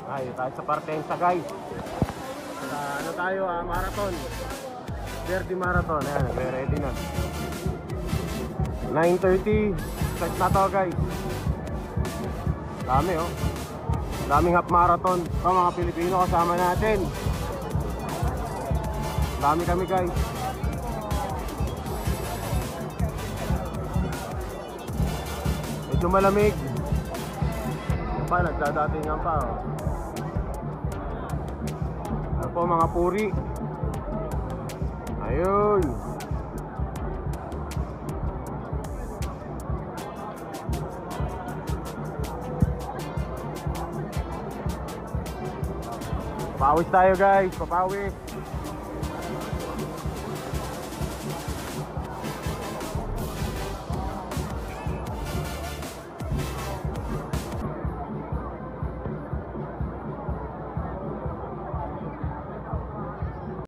Ay, tayo sa Partensa guys. Ano tayo, marathon. Verdi Marathon. Ayan, nagre-ready na. 9:30. Start na to guys. Dami oh. Daming half marathon. Ito mga Pilipino kasama natin. Dami kami guys. Medyo malamig. Yan pa, nagdadatingan pa oh. Ano po mga puri. Ayun. Papawis tayo guys, papawis.